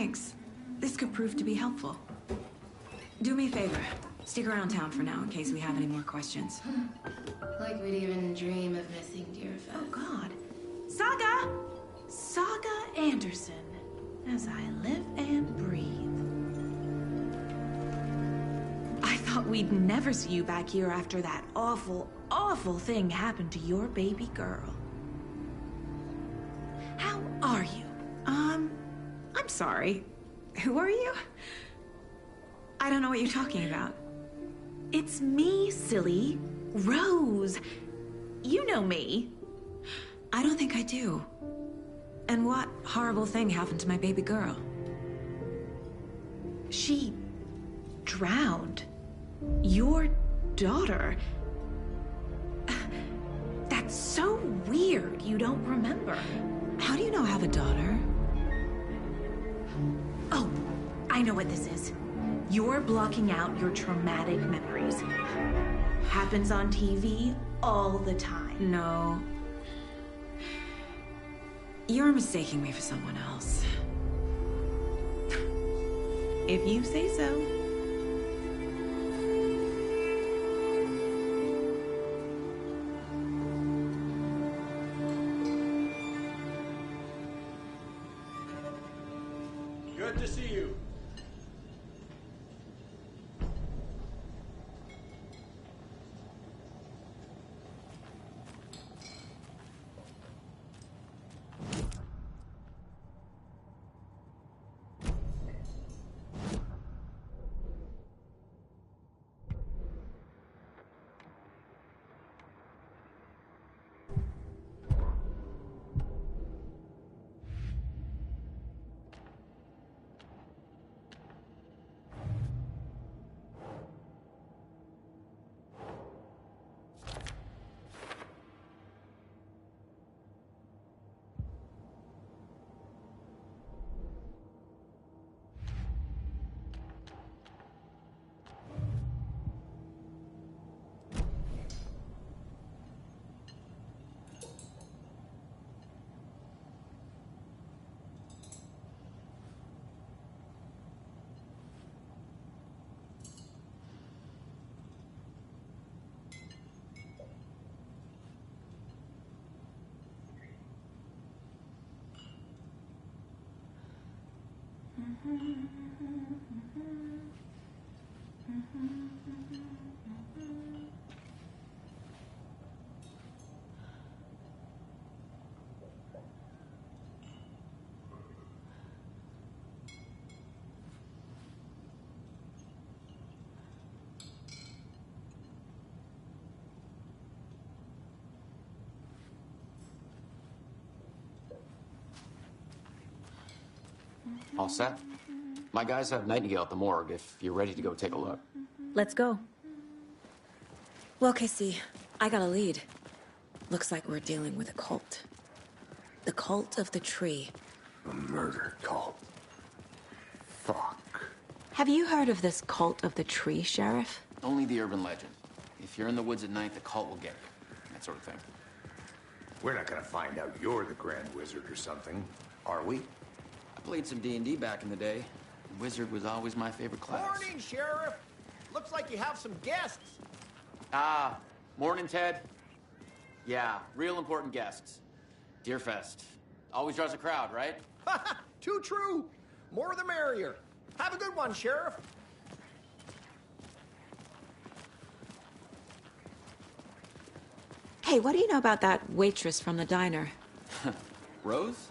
Thanks. This could prove to be helpful. Do me a favor. Stick around town for now in case we have any more questions. Like we'd even dream of missing Deerfest. Oh, God. Saga! Saga Anderson. As I live and breathe. I thought we'd never see you back here after that awful, awful thing happened to your baby girl. How are you? I'm sorry. Who are you? I don't know what you're talking about. It's me, silly. Rose. You know me. I don't think I do. And what horrible thing happened to my baby girl? She drowned. Your daughter. That's so weird you don't remember. How do you know I have a daughter? Oh, I know what this is. You're blocking out your traumatic memories. Happens on TV all the time. No. You're mistaking me for someone else. If you say so. Good to see you. All set? My guys have Nightingale at the morgue if you're ready to go take a look. Let's go. Well, Casey, I got a lead. Looks like we're dealing with a cult. The cult of the tree. A murder cult. Fuck. Have you heard of this cult of the tree, Sheriff? Only the urban legend. If you're in the woods at night, the cult will get you. That sort of thing. We're not gonna find out you're the Grand Wizard or something, are we? I played some D&D back in the day. Wizard was always my favorite class. Morning, Sheriff. Looks like you have some guests. Ah, morning, Ted. Yeah, real important guests. Deerfest. Always draws a crowd, right? Too true. More the merrier. Have a good one, Sheriff. Hey, what do you know about that waitress from the diner? Rose?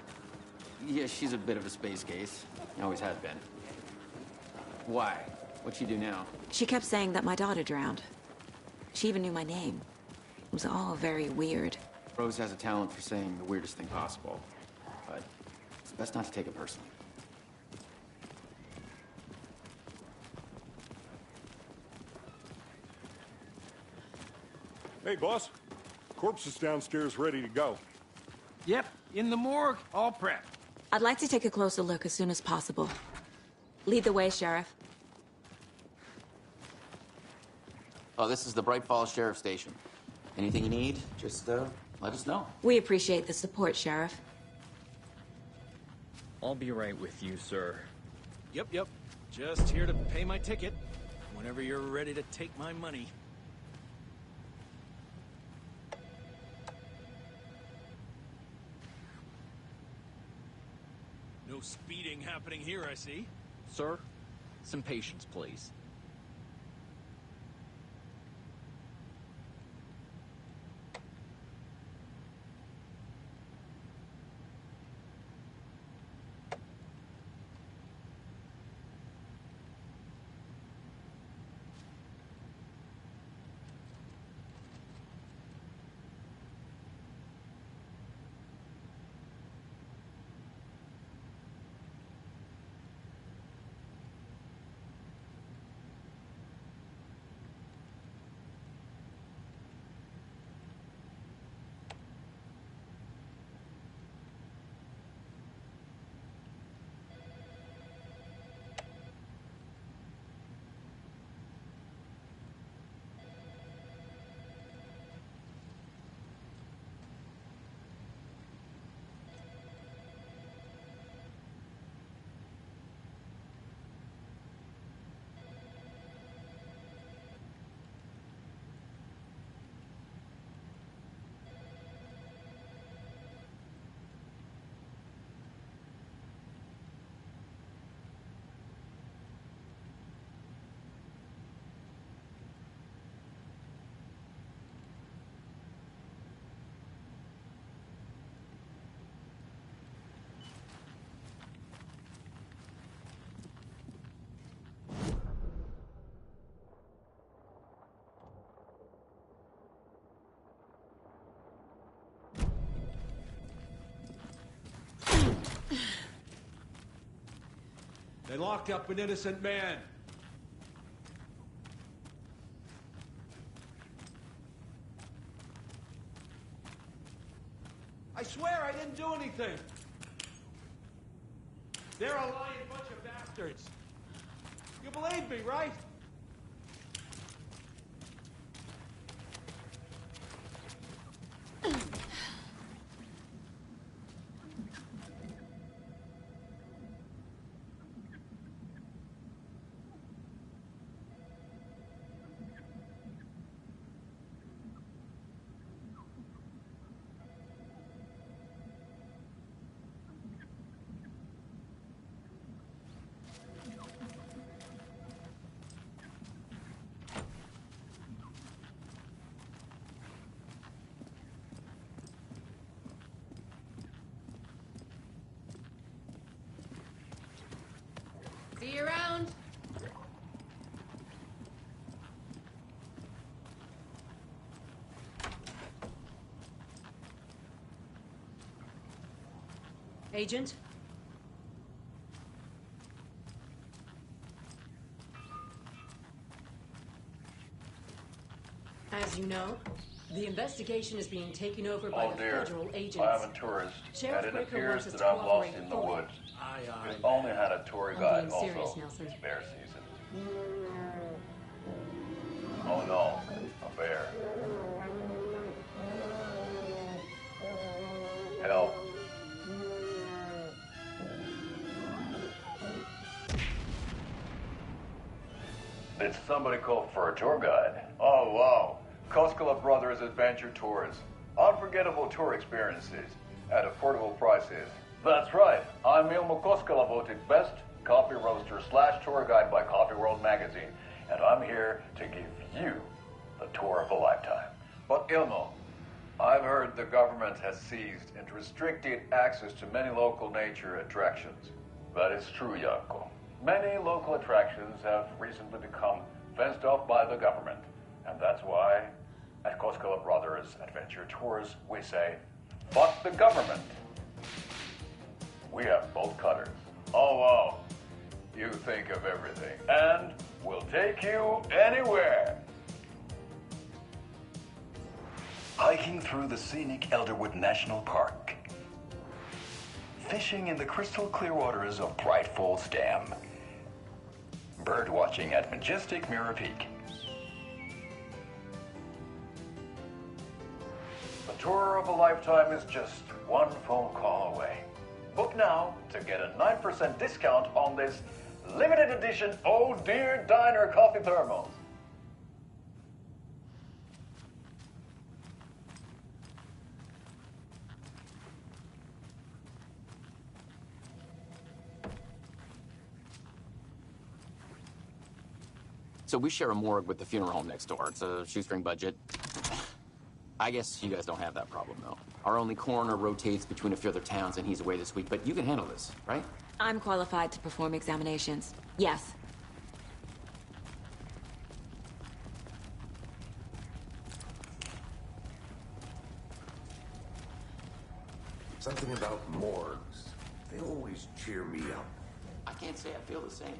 Yeah, she's a bit of a space case. Always has been. Why? What'd she do now? She kept saying that my daughter drowned. She even knew my name. It was all very weird. Rose has a talent for saying the weirdest thing possible. But it's best not to take it personally. Hey, boss. Corpse is downstairs ready to go. Yep, in the morgue, all prepped. I'd like to take a closer look as soon as possible. Lead the way, Sheriff. Oh, this is the Bright Falls Sheriff Station. Anything you need, just let us know. We appreciate the support, Sheriff. I'll be right with you, sir. Yep. Just here to pay my ticket. Whenever you're ready to take my money. No speeding happening here, I see. Sir, some patience, please. They locked up an innocent man. I swear I didn't do anything. They're a lying bunch of bastards. You believe me, right? See you around. Agent? As you know, the investigation is being taken over by the federal agents. I'm a tourist, Sheriff and it Breaker appears wants us that to I'm lost cooperate in the fully. woods. Aye. We've only had a tour I'm guide, being serious, also. Nelson. It's bear season. Oh no, a bear. Help. Did somebody call for a tour guide? Oh, wow. Koskela Brothers Adventure Tours. Unforgettable tour experiences at affordable prices. That's right. I'm Ilmo Koskela, voted best coffee roaster / tour guide by Coffee World magazine. And I'm here to give you the tour of a lifetime. But Ilmo, I've heard the government has seized and restricted access to many local nature attractions. That is true, Janko. Many local attractions have recently become fenced off by the government. And that's why, at Koskela Brothers Adventure Tours, we say, fuck the government. We have bolt cutters. Oh, wow. You think of everything. And we'll take you anywhere. Hiking through the scenic Elderwood National Park. Fishing in the crystal clear waters of Bright Falls Dam. Bird watching at majestic Mirror Peak. The tour of a lifetime is just one phone call away. Book now to get a 9% discount on this Limited edition Oh Dear Diner coffee thermos. So we share a morgue with the funeral home next door. It's a shoestring budget. I guess you guys don't have that problem, though. Our only coroner rotates between a few other towns, and he's away this week. But you can handle this, right? I'm qualified to perform examinations. Yes. Something about morgues. They always cheer me up. I can't say I feel the same.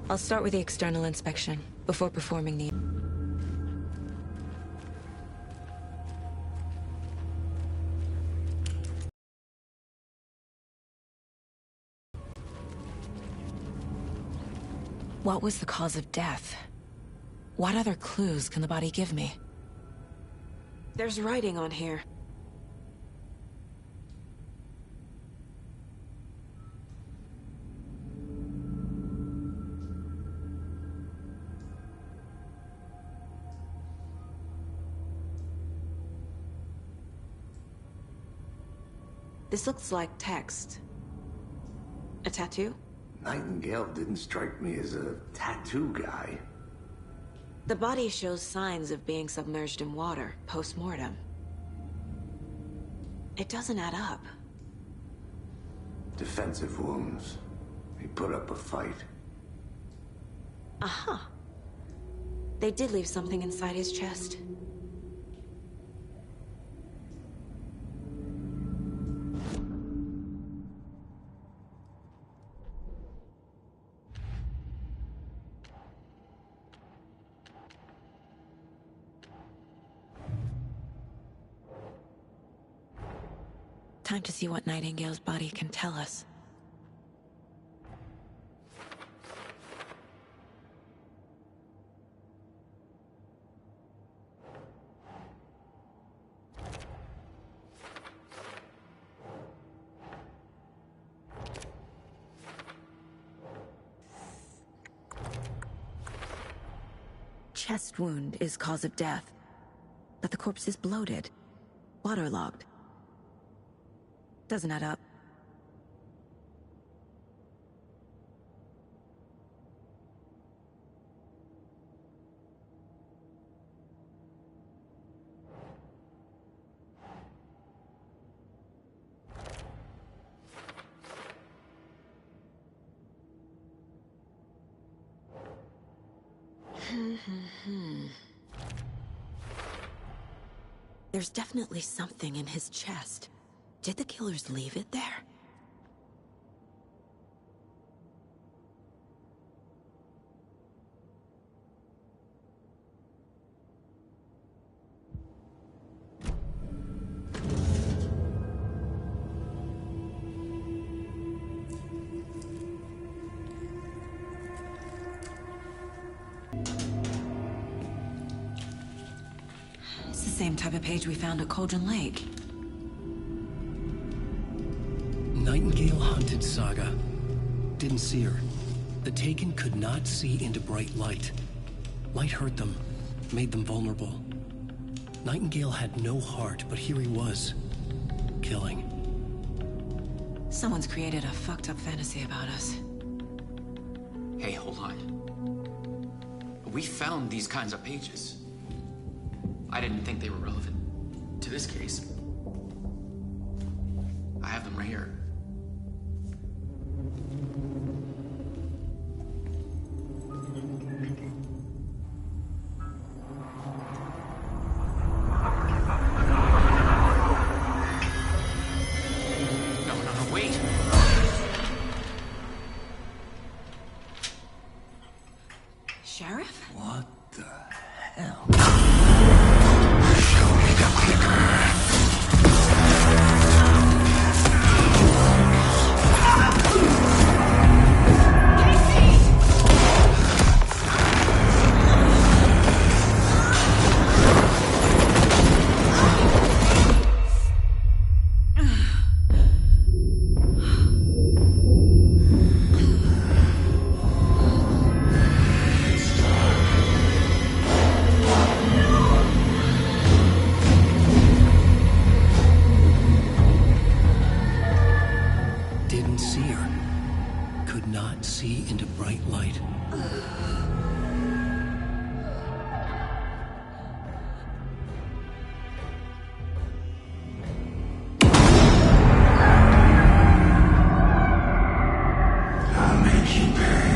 I'll start with the external inspection before performing the... What was the cause of death? What other clues can the body give me? There's writing on here. This looks like text. A tattoo? Nightingale didn't strike me as a tattoo guy. The body shows signs of being submerged in water, post-mortem. It doesn't add up. Defensive wounds. He put up a fight. Aha. They did leave something inside his chest. Time to see what Nightingale's body can tell us. Chest wound is cause of death, but the corpse is bloated, waterlogged. Doesn't add up. There's definitely something in his chest. Did the killers leave it there? It's the same type of page we found at Cauldron Lake. Nightingale hunted Saga. Didn't see her. The Taken could not see into bright light. Light hurt them, made them vulnerable. Nightingale had no heart, but here he was, killing. Someone's created a fucked up fantasy about us. Hey, hold on. We found these kinds of pages. I didn't think they were relevant to to this case. I have them right here. No, wait. Sheriff? What the hell? Didn't see her. Could not see into bright light. I'll make you pay.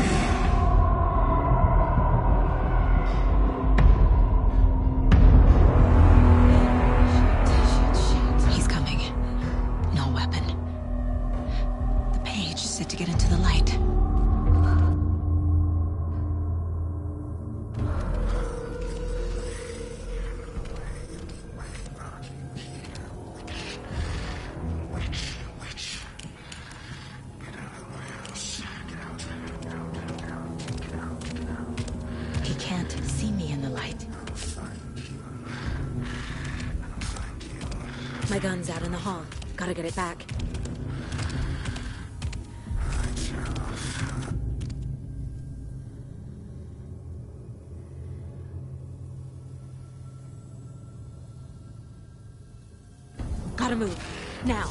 He's coming. No weapon. The page said to get into the light. He can't see me in the light. My gun's out in the hall. Gotta get it back. Gotta move. Now.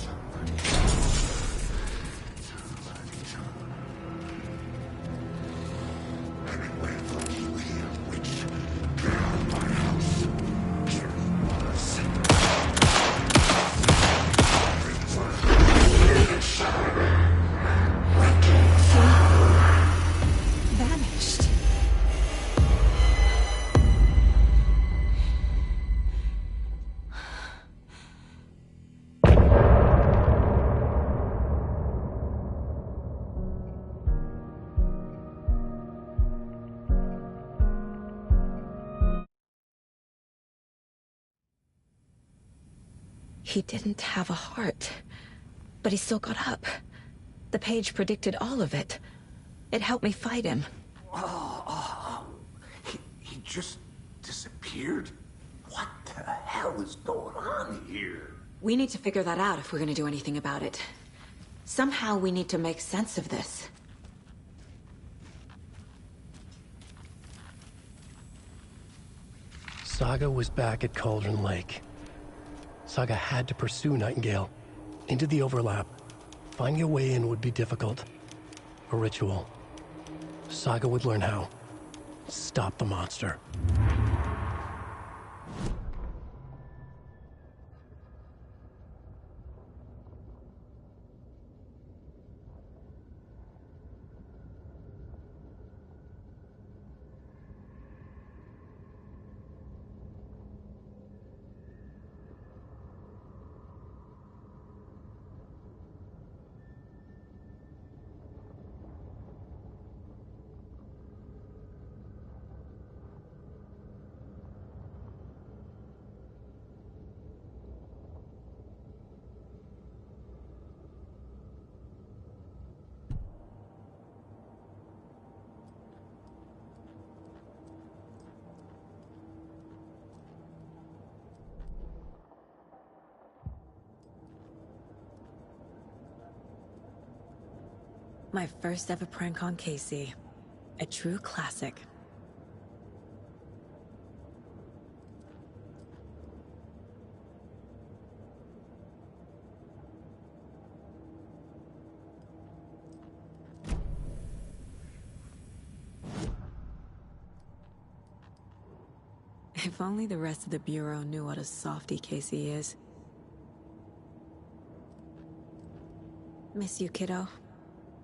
Vanished. He didn't have a heart, but he still got up. The page predicted all of it. It helped me fight him. He just disappeared? What the hell is going on here? We need to figure that out if we're gonna do anything about it. Somehow we need to make sense of this. Saga was back at Cauldron Lake. Saga had to pursue Nightingale. Into the overlap. Finding a way in would be difficult. A ritual. Saga would learn how. Stop the monster. My first ever prank on Casey. A true classic. If only the rest of the Bureau knew what a softy Casey is. Miss you, kiddo.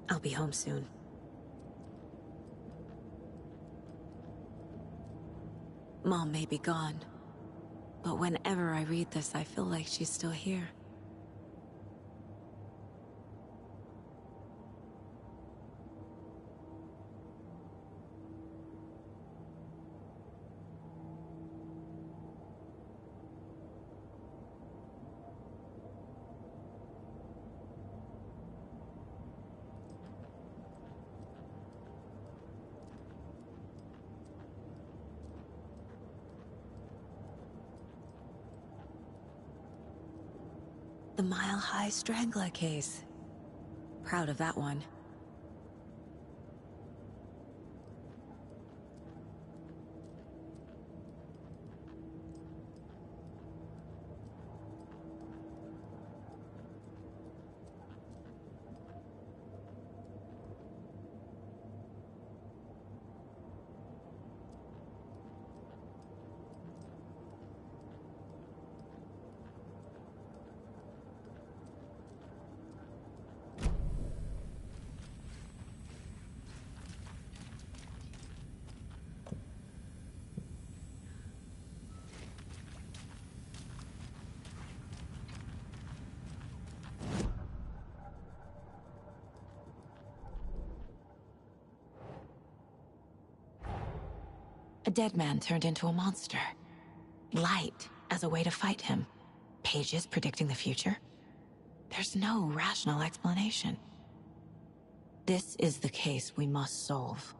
I'll be home soon. Mom may be gone, but whenever I read this, I feel like she's still here. The Mile High Strangler case. Proud of that one. A dead man turned into a monster. Light as a way to fight him. Pages predicting the future. There's no rational explanation. This is the case we must solve.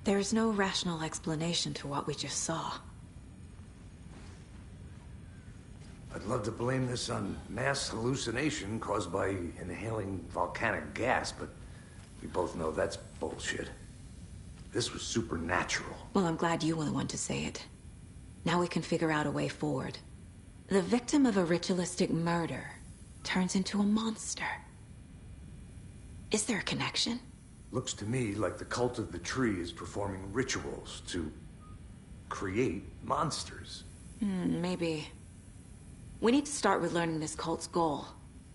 There's no rational explanation to what we just saw. I'd love to blame this on mass hallucination caused by inhaling volcanic gas, but we both know that's bullshit. This was supernatural. Well, I'm glad you were the one to say it. Now we can figure out a way forward. The victim of a ritualistic murder turns into a monster. Is there a connection? Looks to me like the cult of the tree is performing rituals to create monsters. Maybe. We need to start with learning this cult's goal.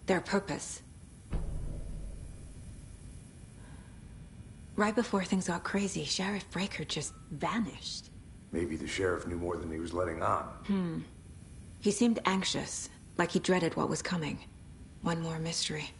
Their purpose. Right before things got crazy, Sheriff Breaker just vanished. Maybe the sheriff knew more than he was letting on. He seemed anxious, like he dreaded what was coming. One more mystery.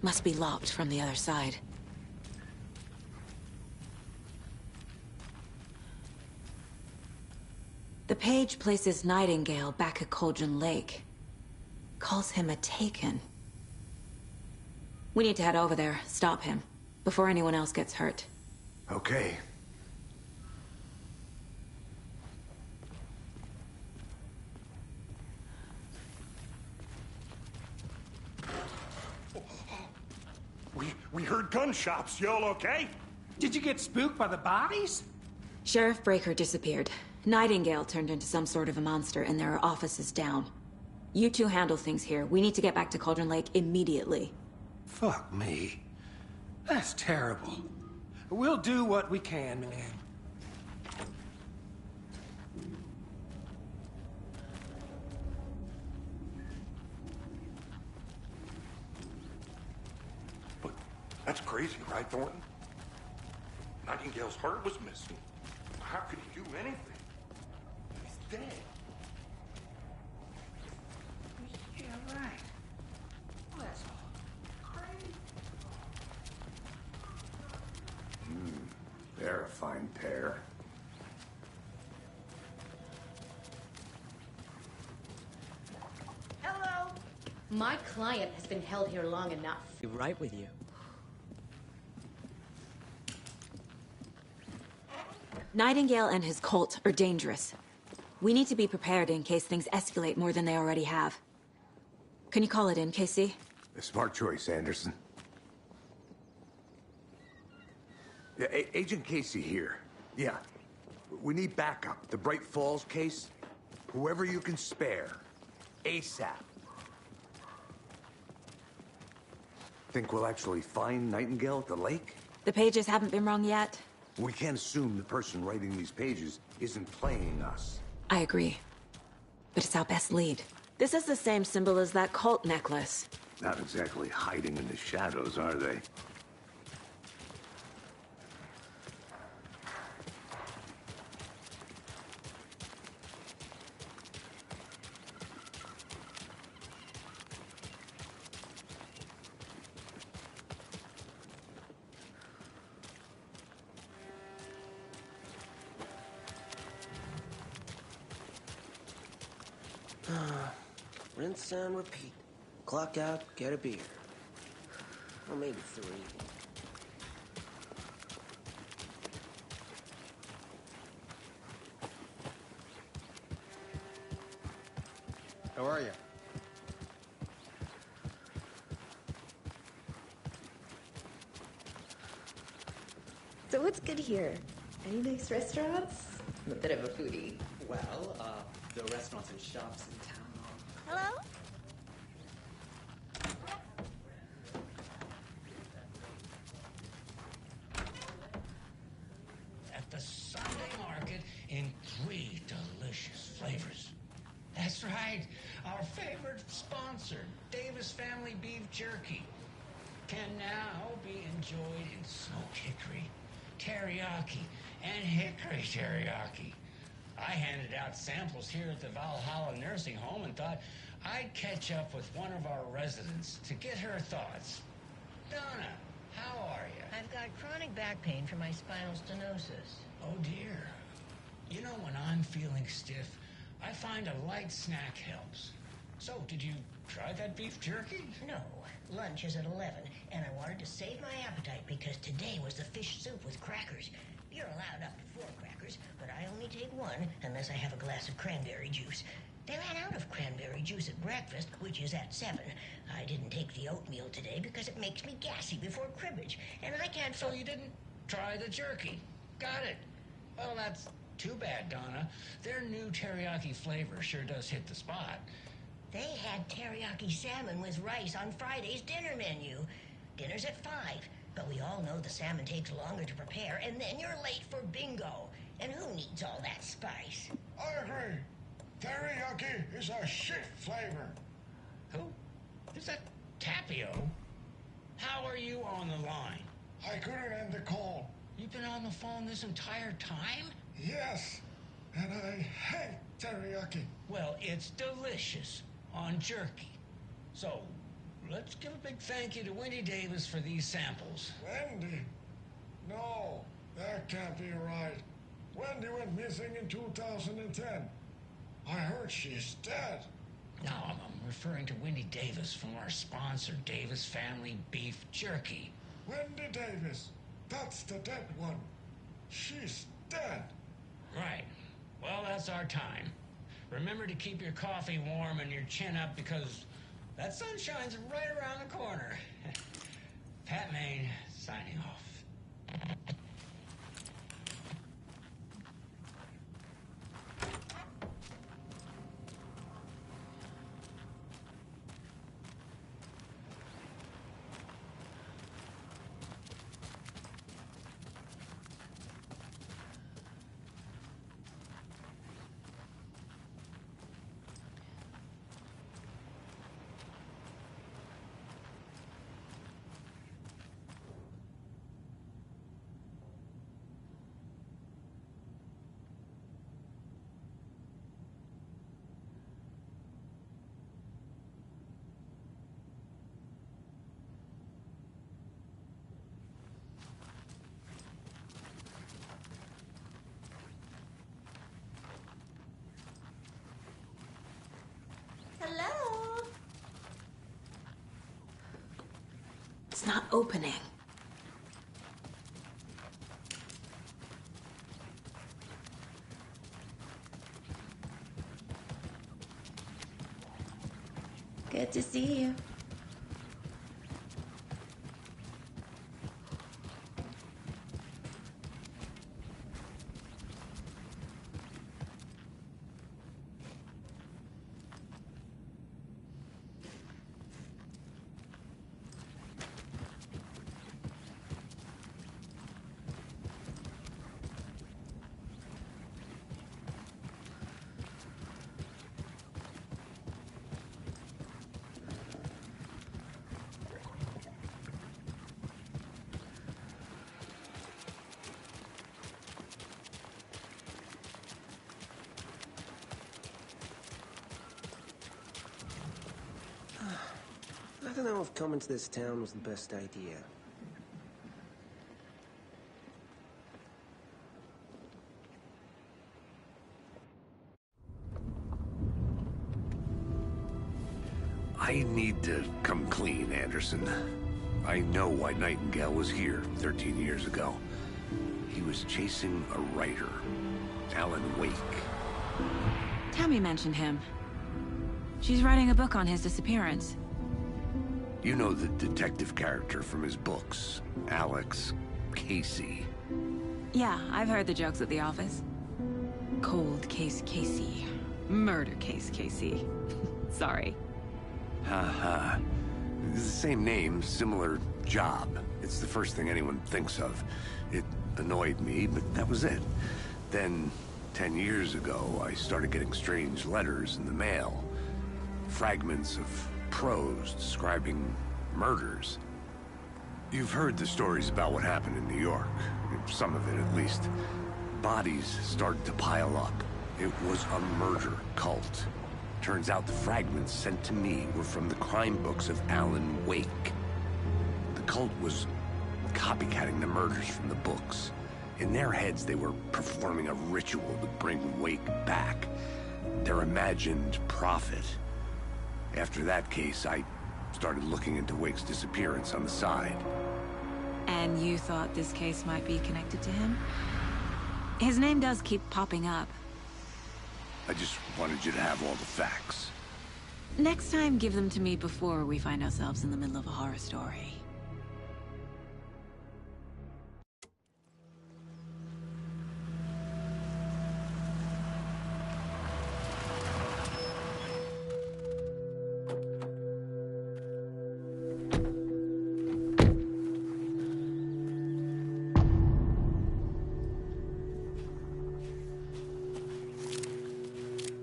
Must be locked from the other side. The page places Nightingale back at Cauldron Lake. Calls him a Taken. We need to head over there, stop him, before anyone else gets hurt. Okay. We heard gunshots. You all okay? Did you get spooked by the bodies? Sheriff Breaker disappeared. Nightingale turned into some sort of a monster, and there are offices down. You two handle things here. We need to get back to Cauldron Lake immediately. Fuck me. That's terrible. We'll do what we can, man. But that's crazy, right, Thornton? Nightingale's heart was missing. How could he do anything? He's dead. fine pair. Hello! My client has been held here long enough. Be right with you. Nightingale and his cult are dangerous. We need to be prepared in case things escalate more than they already have. Can you call it in, Casey? A smart choice, Anderson. Yeah, Agent Casey here. Yeah. We need backup. The Bright Falls case. Whoever you can spare. ASAP. Think we'll actually find Nightingale at the lake? The pages haven't been wrong yet. We can't assume the person writing these pages isn't playing us. I agree. But it's our best lead. This is the same symbol as that cult necklace. Not exactly hiding in the shadows, are they? Rinse and repeat. Clock out, get a beer. Or maybe 3. How are you? So what's good here? Any nice restaurants? I'm a bit of a foodie. Well, the restaurants and shops in town are... Hello? At the Sunday market in 3 delicious flavors. That's right, our favorite sponsor, Davis Family Beef Jerky, can now be enjoyed in smoked hickory, teriyaki, and hickory teriyaki. I handed out samples here at the Valhalla Nursing Home and thought I'd catch up with one of our residents to get her thoughts. Donna, how are you? I've got chronic back pain from my spinal stenosis. Oh dear. You know, when I'm feeling stiff, I find a light snack helps. So, did you try that beef jerky? No. Lunch is at 11, and I wanted to save my appetite because today was the fish soup with crackers. You're allowed up to 4 crackers, but I only take 1 unless I have a glass of cranberry juice. They ran out of cranberry juice at breakfast, which is at 7. I didn't take the oatmeal today because it makes me gassy before cribbage, and I can't... So you didn't try the jerky? Got it. Well, that's too bad, Donna. Their new teriyaki flavor sure does hit the spot. They had teriyaki salmon with rice on Friday's dinner menu. Dinner's at 5, but we all know the salmon takes longer to prepare, and then you're late for bingo. And who needs all that spice? I agree. Teriyaki is a shit flavor. Who? Is that Tapio? How are you on the line? I couldn't end the call. You've been on the phone this entire time? Yes, and I hate teriyaki. Well, it's delicious on jerky. So, let's give a big thank you to Wendy Davis for these samples. Wendy? No, that can't be right. Wendy went missing in 2010. I heard she's dead. No, I'm referring to Wendy Davis from our sponsor, Davis Family Beef Jerky. Wendy Davis. That's the dead one. She's dead. Right. Well, that's our time. Remember to keep your coffee warm and your chin up because that sunshine's right around the corner. Pat Maine, signing off. It's not opening. Good to see you. I don't know if coming to this town was the best idea. I need to come clean, Anderson. I know why Nightingale was here 13 years ago. He was chasing a writer, Alan Wake. Tammy mentioned him. She's writing a book on his disappearance. You know the detective character from his books, Alex Casey. Yeah, I've heard the jokes at the office. Cold case Casey. Murder case Casey. Sorry. Haha. It's the same name, similar job. It's the first thing anyone thinks of. It annoyed me, but that was it. Then, 10 years ago, I started getting strange letters in the mail. Fragments of prose describing murders. You've heard the stories about what happened in New York. Some of it, at least. Bodies started to pile up. It was a murder cult. Turns out the fragments sent to me were from the crime books of Alan Wake. The cult was copycatting the murders from the books. In their heads, they were performing a ritual to bring Wake back. Their imagined prophet. After that case, I started looking into Wake's disappearance on the side. And you thought this case might be connected to him? His name does keep popping up. I just wanted you to have all the facts. Next time, give them to me before we find ourselves in the middle of a horror story.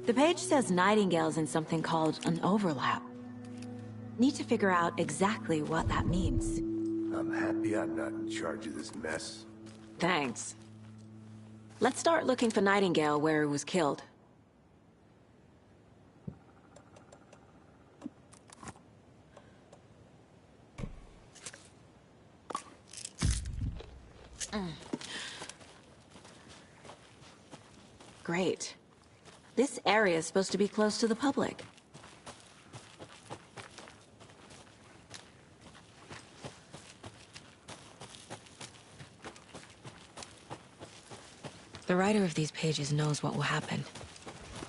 The page says Nightingale's in something called an overlap. Need to figure out exactly what that means. I'm happy I'm not in charge of this mess. Thanks. Let's start looking for Nightingale where he was killed. Great. This area is supposed to be close to the public. The writer of these pages knows what will happen.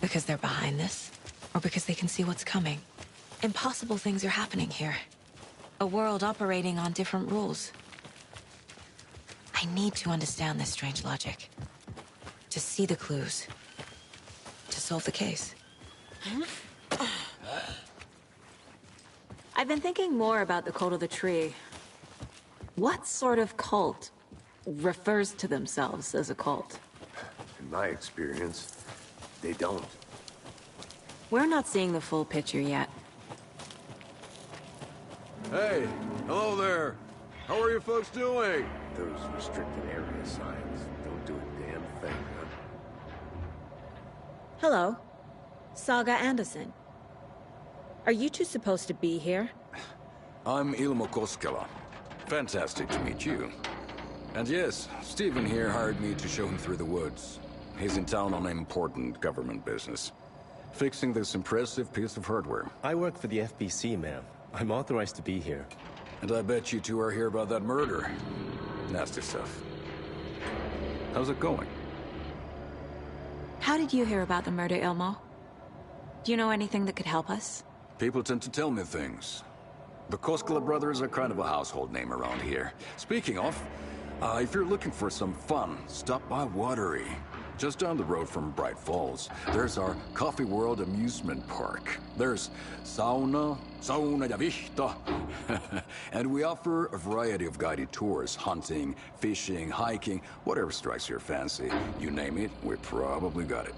Because they're behind this, or because they can see what's coming. Impossible things are happening here. A world operating on different rules. I need to understand this strange logic. To see the clues. To solve the case. I've been thinking more about the Cult of the Tree. What sort of cult refers to themselves as a cult? In my experience, they don't. We're not seeing the full picture yet. Hey, hello there. How are you folks doing? Those restricted area signs don't do a damn thing, huh? Hello. Saga Anderson. Are you two supposed to be here? I'm Ilmo Koskela. Fantastic to meet you. And yes, Stephen here hired me to show him through the woods. He's in town on important government business. Fixing this impressive piece of hardware. I work for the FBC, ma'am. I'm authorized to be here. And I bet you two are here about that murder. Nasty stuff. How's it going? How did you hear about the murder, Ilmo? Do you know anything that could help us? People tend to tell me things. The Koskela brothers are kind of a household name around here. Speaking of, if you're looking for some fun, stop by Watery. Just down the road from Bright Falls, there's our Coffee World amusement park. There's sauna ja vihta. And we offer a variety of guided tours, hunting, fishing, hiking, whatever strikes your fancy. You name it, we probably got it.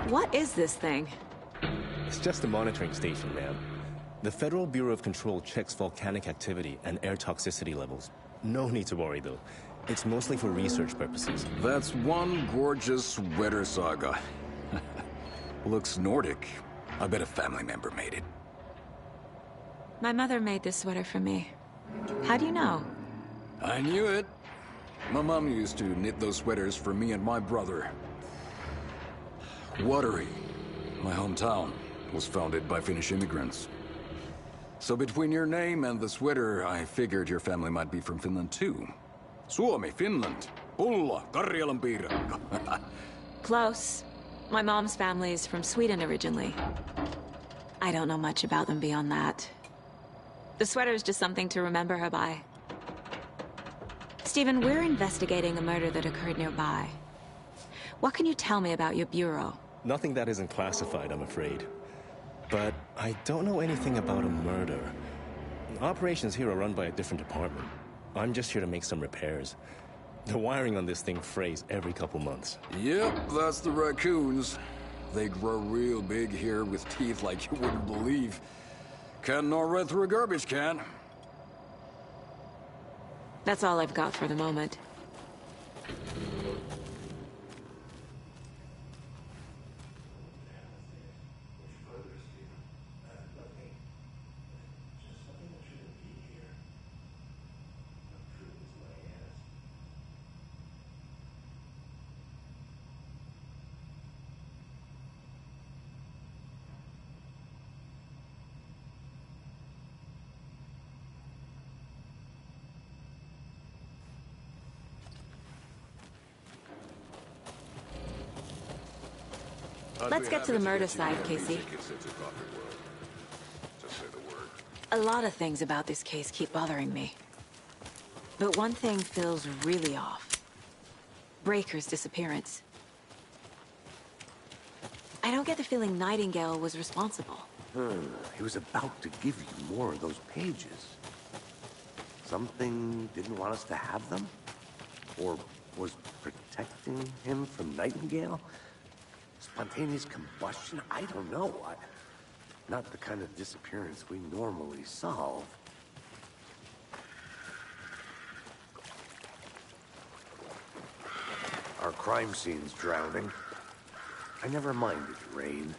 What is this thing? It's just a monitoring station, ma'am. The Federal Bureau of Control checks volcanic activity and air toxicity levels. No need to worry, though. It's mostly for research purposes. That's one gorgeous sweater, Saga. Looks Nordic. I bet a family member made it. My mother made this sweater for me. How do you know? I knew it. My mom used to knit those sweaters for me and my brother. Watery, my hometown, was founded by Finnish immigrants. So between your name and the sweater, I figured your family might be from Finland too. Suomi, Finland. Pulla, Karjalan piirakka. Close. My mom's family is from Sweden originally. I don't know much about them beyond that. The sweater is just something to remember her by. Stephen, we're investigating a murder that occurred nearby. What can you tell me about your bureau? Nothing that isn't classified, I'm afraid. But I don't know anything about a murder. Operations here are run by a different department. I'm just here to make some repairs. The wiring on this thing frays every couple months. Yep, that's the raccoons. They grow real big here with teeth like you wouldn't believe. Can't gnaw right through a garbage can. That's all I've got for the moment. Let's get to the murder side, Casey. A lot of things about this case keep bothering me. But one thing feels really off. Breaker's disappearance. I don't get the feeling Nightingale was responsible. He was about to give you more of those pages. Something didn't want us to have them? Or was protecting him from Nightingale? Spontaneous combustion? I don't know. Not the kind of disappearance we normally solve. Our crime scene's drowning. I never minded rain.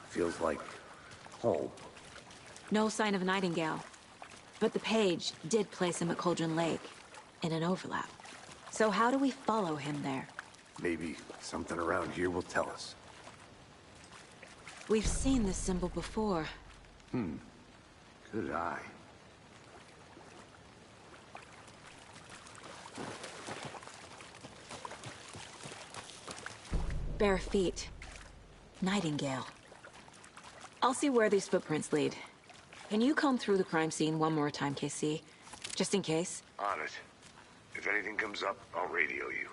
Feels like home. No sign of Nightingale. But the page did place him at Cauldron Lake, in an overlap. So how do we follow him there? Maybe something around here will tell us. We've seen this symbol before. Good eye. Bare feet. Nightingale. I'll see where these footprints lead. Can you comb through the crime scene one more time, KC? Just in case? On it. If anything comes up, I'll radio you.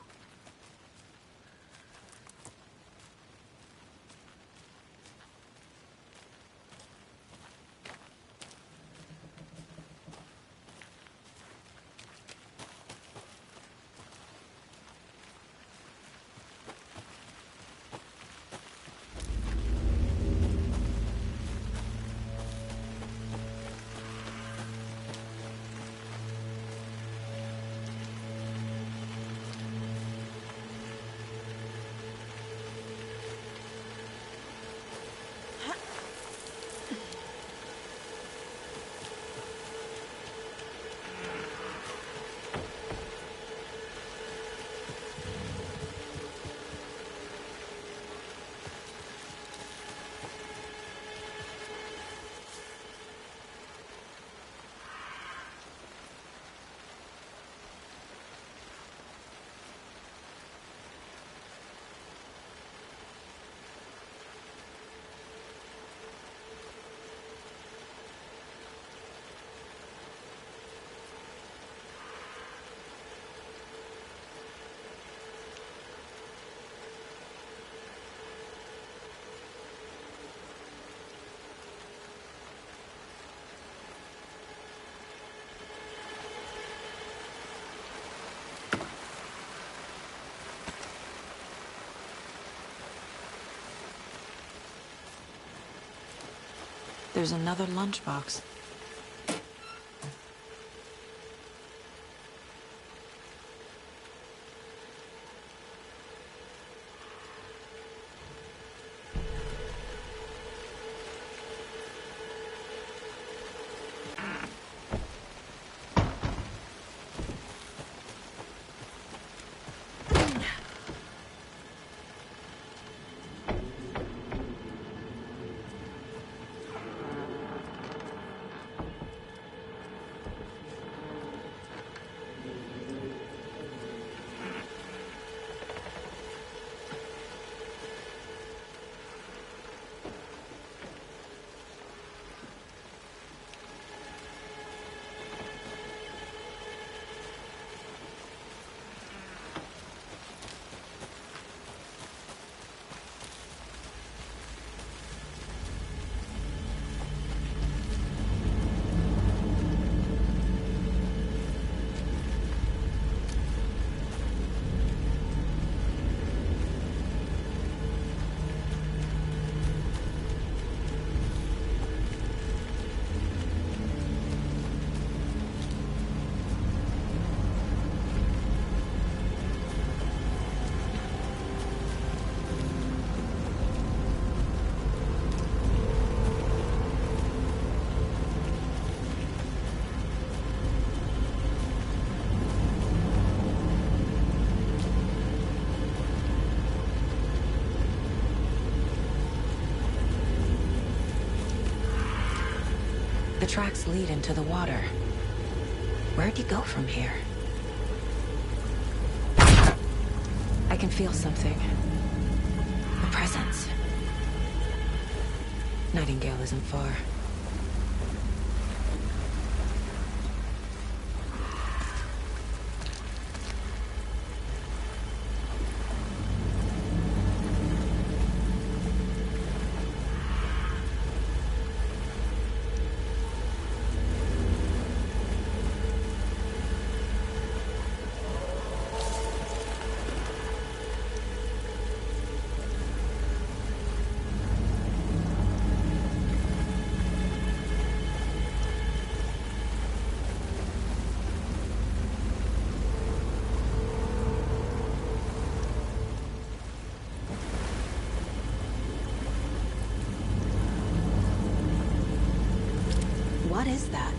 There's another lunchbox. The tracks lead into the water. Where'd you go from here? I can feel something. A presence. Nightingale isn't far. What is that?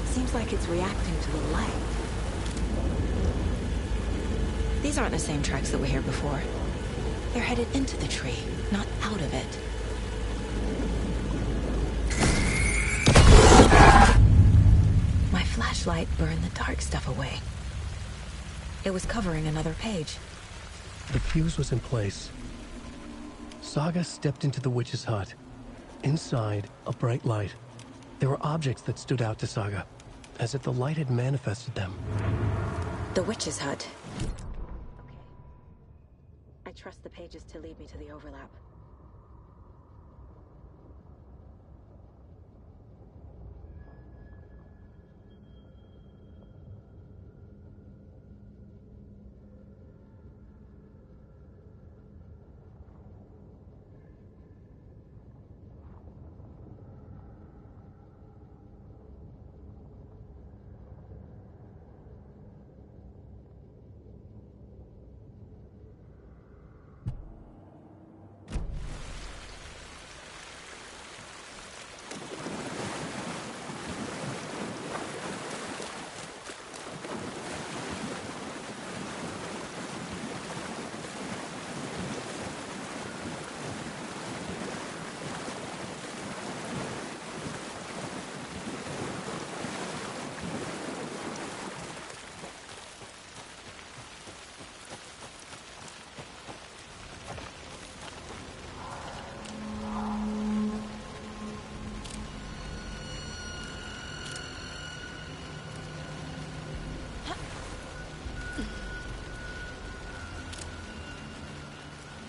Seems like it's reacting to the light. These aren't the same tracks that were here before. They're headed into the tree, not out of it. My flashlight burned the dark stuff away. It was covering another page. The fuse was in place. Saga stepped into the witch's hut. Inside, a bright light. There were objects that stood out to Saga, as if the light had manifested them. The witch's hut. Okay. I trust the pages to lead me to the overlap.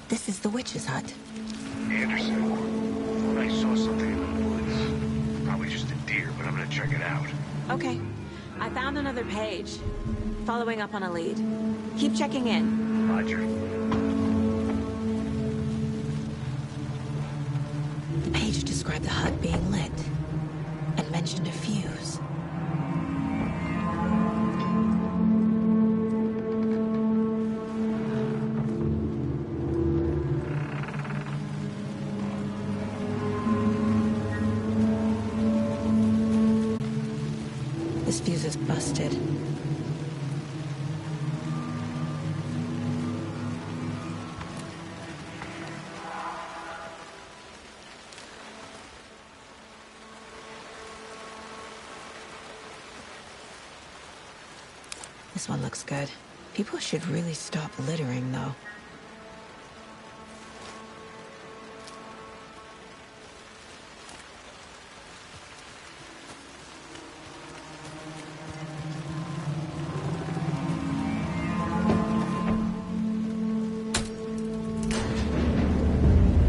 This is the witch's hut. Anderson, I saw something in the woods. Probably just a deer, but I'm gonna check it out. Okay. I found another page. Following up on a lead. Keep checking in. Roger. The page describes described the hut being lit and mentioned a fuse. This fuse is busted. This one looks good. People should really stop littering, though.